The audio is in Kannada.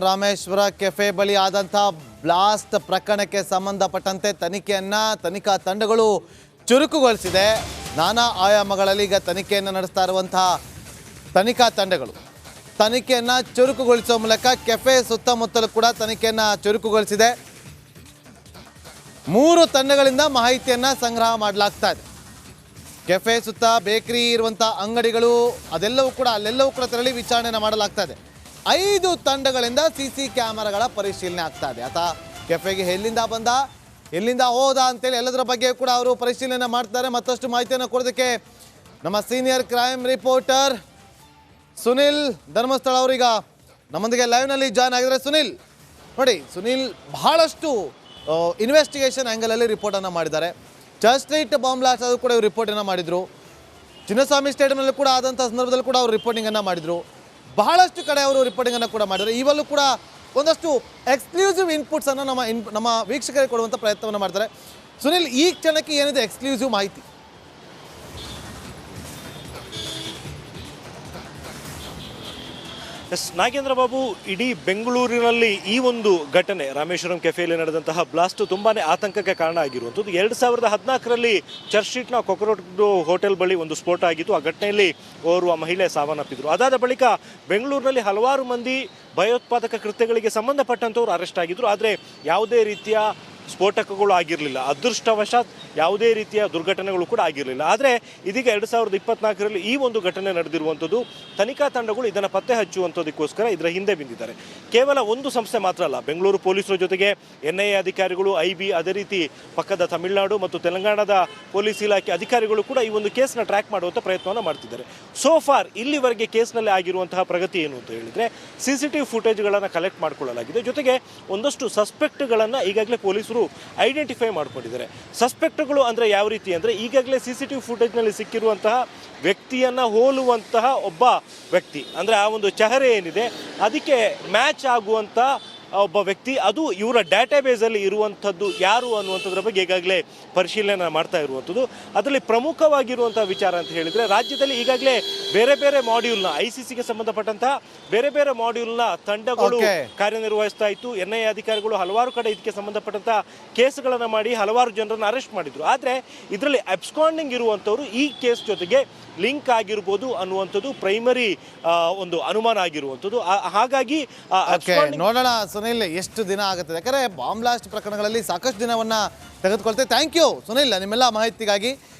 ರಾಮೇಶ್ವರ ಕೆಫೆ ಬಳಿ ಆದಂಥ ಬ್ಲಾಸ್ಟ್ ಪ್ರಕರಣಕ್ಕೆ ಸಂಬಂಧಪಟ್ಟಂತೆ ತನಿಖಾ ತಂಡಗಳು ಚುರುಕುಗೊಳಿಸಿದೆ. ನಾನಾ ಆಯಾಮಗಳಲ್ಲಿ ಈಗ ತನಿಖೆಯನ್ನು ನಡೆಸ್ತಾ ಇರುವಂತಹ ತನಿಖಾ ತಂಡಗಳು ತನಿಖೆಯನ್ನು ಚುರುಕುಗೊಳಿಸುವ ಮೂಲಕ ಕೆಫೆ ಸುತ್ತಮುತ್ತಲೂ ಕೂಡ ತನಿಖೆಯನ್ನು ಚುರುಕುಗೊಳಿಸಿದೆ. 3 ತಂಡಗಳಿಂದ ಮಾಹಿತಿಯನ್ನು ಸಂಗ್ರಹ ಮಾಡಲಾಗ್ತಾ ಇದೆ. ಕೆಫೆ ಸುತ್ತ ಬೇಕರಿ ಇರುವಂಥ ಅಂಗಡಿಗಳು ಅಲ್ಲೆಲ್ಲವೂ ಕೂಡ ತೆರಳಿ ವಿಚಾರಣೆಯನ್ನು ಮಾಡಲಾಗ್ತಾ ಇದೆ. 5 ತಂಡಗಳಿಂದ ಸಿಸಿ ಕ್ಯಾಮೆರಾಗಳ ಪರಿಶೀಲನೆ ಆಗ್ತಾ ಇದೆ. ಆತ ಕೆಫೆಗೆ ಎಲ್ಲಿಂದ ಬಂದ, ಎಲ್ಲಿಂದ ಹೋದ ಅಂತೇಳಿ ಎಲ್ಲದರ ಬಗ್ಗೆ ಕೂಡ ಅವರು ಪರಿಶೀಲನೆ ಮಾಡ್ತಾರೆ. ಮತ್ತಷ್ಟು ಮಾಹಿತಿಯನ್ನು ಕೊಡೋದಕ್ಕೆ ನಮ್ಮ senior crime reporter Sunil Dharmasthala ಅವರೀಗ ನಮ್ಮೊಂದಿಗೆ ಲೈವ್ನಲ್ಲಿ ಜಾಯ್ನ್ ಆಗಿದ್ದಾರೆ. ಸುನಿಲ್ ನೋಡಿ, ಸುನಿಲ್ ಬಹಳಷ್ಟು ಇನ್ವೆಸ್ಟಿಗೇಷನ್ ಆ್ಯಂಗಲಲ್ಲಿ ರಿಪೋರ್ಟನ್ನು ಮಾಡಿದ್ದಾರೆ. ಚರ್ಚ್ ಸ್ಟ್ರೀಟ್ ಬಾಂಬ್ ಬ್ಲಾಸ್ಟ್ ಅದು ಕೂಡ ಇವರು ರಿಪೋರ್ಟನ್ನು ಮಾಡಿದರು. ಚಿನ್ನಸ್ವಾಮಿ ಸ್ಟೇಡಿಯಂನಲ್ಲಿ ಕೂಡ ಆದಂಥ ಸಂದರ್ಭದಲ್ಲಿ ಕೂಡ ಅವರು ರಿಪೋರ್ಟಿಂಗನ್ನು ಮಾಡಿದರು. ಬಹಳಷ್ಟು ಕಡೆ ಅವರು ರಿಪೋರ್ಟಿಂಗನ್ನು ಕೂಡ ಮಾಡಿದ್ದಾರೆ. ಇವಲ್ಲೂ ಕೂಡ ಒಂದಷ್ಟು ಎಕ್ಸ್ಕ್ಲೂಸಿವ್ ಇನ್ಪುಟ್ಸನ್ನು ನಮ್ಮ ವೀಕ್ಷಕರಿಗೆ ಕೊಡುವಂಥ ಪ್ರಯತ್ನವನ್ನು ಮಾಡ್ತಾರೆ. ಸುನಿಲ್, ಈ ಕ್ಷಣಕ್ಕೆ ಏನಿದೆ ಎಕ್ಸ್ಕ್ಲೂಸಿವ್ ಮಾಹಿತಿ? ನಾಗೇಂದ್ರ ಬಾಬು, ಇಡೀ ಬೆಂಗಳೂರಿನಲ್ಲಿ ಈ ಒಂದು ಘಟನೆ ರಾಮೇಶ್ವರಂ ಕೆಫೆಯಲ್ಲಿ ನಡೆದಂತಹ ಬ್ಲಾಸ್ಟ್ ತುಂಬಾನೇ ಆತಂಕಕ್ಕೆ ಕಾರಣ ಆಗಿರುವಂಥದ್ದು. 2014ರಲ್ಲಿ ಚರ್ಚ್ ಸ್ಟ್ರೀಟ್ನ ಕೊಕರೋಟ್ ಹೋಟೆಲ್ ಬಳಿ ಒಂದು ಸ್ಫೋಟ ಆಗಿತ್ತು. ಆ ಘಟನೆಯಲ್ಲಿ ಓರ್ವ ಮಹಿಳೆ ಸಾವನ್ನಪ್ಪಿದ್ರು. ಅದಾದ ಬಳಿಕ ಬೆಂಗಳೂರಿನಲ್ಲಿ ಹಲವಾರು ಮಂದಿ ಭಯೋತ್ಪಾದಕ ಕೃತ್ಯಗಳಿಗೆ ಸಂಬಂಧಪಟ್ಟಂಥವ್ರು ಅರೆಸ್ಟ್ ಆಗಿದ್ರು. ಆದರೆ ಯಾವುದೇ ರೀತಿಯ ಸ್ಫೋಟಕಗಳು ಆಗಿರಲಿಲ್ಲ. ಅದೃಷ್ಟವಶಾತ್ ಯಾವುದೇ ರೀತಿಯ ದುರ್ಘಟನೆಗಳು ಕೂಡ ಆಗಿರಲಿಲ್ಲ. ಆದರೆ ಇದೀಗ 2024ರಲ್ಲಿ ಈ ಒಂದು ಘಟನೆ ನಡೆದಿರುವಂಥದ್ದು. ತನಿಖಾ ತಂಡಗಳು ಇದನ್ನು ಪತ್ತೆ ಹಚ್ಚುವಂಥದ್ದಕ್ಕೋಸ್ಕರ ಇದರ ಹಿಂದೆ ಬಿದ್ದಿದ್ದಾರೆ. ಕೇವಲ ಒಂದು ಸಂಸ್ಥೆ ಮಾತ್ರ ಅಲ್ಲ, ಬೆಂಗಳೂರು ಪೊಲೀಸರ ಜೊತೆಗೆ NIA ಅಧಿಕಾರಿಗಳು, IB, ಅದೇ ರೀತಿ ಪಕ್ಕದ ತಮಿಳುನಾಡು ಮತ್ತು ತೆಲಂಗಾಣದ ಪೊಲೀಸ್ ಇಲಾಖೆ ಅಧಿಕಾರಿಗಳು ಕೂಡ ಈ ಒಂದು ಕೇಸ್ನ ಟ್ರ್ಯಾಕ್ ಮಾಡುವಂಥ ಪ್ರಯತ್ನವನ್ನು ಮಾಡ್ತಿದ್ದಾರೆ. ಸೋ ಫಾರ್ ಇಲ್ಲಿವರೆಗೆ ಕೇಸ್ನಲ್ಲಿ ಆಗಿರುವಂತಹ ಪ್ರಗತಿ ಏನು ಅಂತ ಹೇಳಿದರೆ, CCTV ಫುಟೇಜ್ಗಳನ್ನು ಕಲೆಕ್ಟ್ ಮಾಡಿಕೊಳ್ಳಲಾಗಿದೆ. ಜೊತೆಗೆ ಒಂದಷ್ಟು ಸಸ್ಪೆಕ್ಟ್ಗಳನ್ನು ಈಗಾಗಲೇ ಪೊಲೀಸರು ಐಡೆಂಟಿಫೈ ಮಾಡ್ಕೊಂಡಿದ್ದಾರೆ. ಸಸ್ಪೆಕ್ಟ್ಗಳು ಅಂದರೆ ಯಾವ ರೀತಿ ಅಂದರೆ, ಈಗಾಗಲೇ CCTV ಫುಟೇಜ್ನಲ್ಲಿ ಸಿಕ್ಕಿರುವಂತಹ ವ್ಯಕ್ತಿಯನ್ನು ಹೋಲುವಂತಹ ಒಬ್ಬ ವ್ಯಕ್ತಿ, ಅಂದರೆ ಆ ಒಂದು ಚೆಹರೆ ಏನಿದೆ ಅದಕ್ಕೆ ಮ್ಯಾಚ್ ಆಗುವಂಥ ಒಬ್ಬ ವ್ಯಕ್ತಿ, ಅದು ಇವರ ಡಾಟಾಬೇಸಲ್ಲಿ ಇರುವಂಥದ್ದು ಯಾರು ಅನ್ನುವಂಥದ್ರ ಬಗ್ಗೆ ಈಗಾಗಲೇ ಪರಿಶೀಲನೆ ಮಾಡ್ತಾ ಇರುವಂಥದ್ದು. ಅದರಲ್ಲಿ ಪ್ರಮುಖವಾಗಿರುವಂಥ ವಿಚಾರ ಅಂತ ಹೇಳಿದರೆ, ರಾಜ್ಯದಲ್ಲಿ ಈಗಾಗಲೇ ಬೇರೆ ಬೇರೆ ಮಾಡ್ಯೂಲ್ನ ICCಗೆ ಸಂಬಂಧಪಟ್ಟಂತಹ ಬೇರೆ ಬೇರೆ ಮಾಡ್ಯೂಲ್ನ ತಂಡಗಳು ಕಾರ್ಯನಿರ್ವಹಿಸ್ತಾ ಇತ್ತು. NIA ಅಧಿಕಾರಿಗಳು ಹಲವಾರು ಕಡೆ ಇದಕ್ಕೆ ಸಂಬಂಧಪಟ್ಟಂತಹ ಕೇಸ್ಗಳನ್ನು ಮಾಡಿ ಹಲವಾರು ಜನರನ್ನು ಅರೆಸ್ಟ್ ಮಾಡಿದ್ರು. ಆದರೆ ಇದರಲ್ಲಿ ಅಬ್ಸ್ಕಾಂಡಿಂಗ್ ಇರುವಂಥವ್ರು ಈ ಕೇಸ್ ಜೊತೆಗೆ ಲಿಂಕ್ ಆಗಿರ್ಬೋದು ಅನ್ನುವಂಥದ್ದು ಪ್ರೈಮರಿ ಒಂದು ಅನುಮಾನ ಆಗಿರುವಂಥದ್ದು. ಹಾಗಾಗಿ ನೋಡೋಣ ಸುನಿಲ್ ಎಷ್ಟು ದಿನ ಆಗುತ್ತದೆ. ಯಾಕಂದರೆ ಬಾಂಬ್ ಬ್ಲಾಸ್ಟ್ ಪ್ರಕರಣಗಳಲ್ಲಿ ಸಾಕಷ್ಟು ದಿನವನ್ನು ತೆಗೆದುಕೊಳ್ತೇವೆ. ಥ್ಯಾಂಕ್ ಯು ಸುನಿಲ್, ನಿಮ್ಮೆಲ್ಲ ಮಾಹಿತಿಗಾಗಿ.